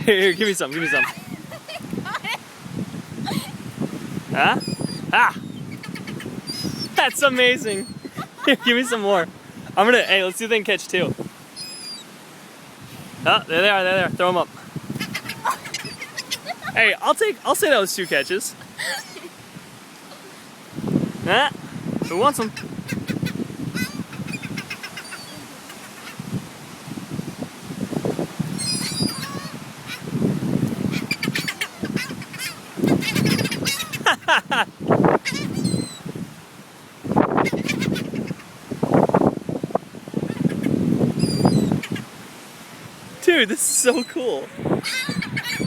Here, give me some, give me some. Huh? Ah! That's amazing. Here, give me some more. Hey, let's see if they can catch two. Oh, there they are, there they are. Throw them up. Hey, I'll say that was two catches. Huh? Who wants them? Dude, this is so cool.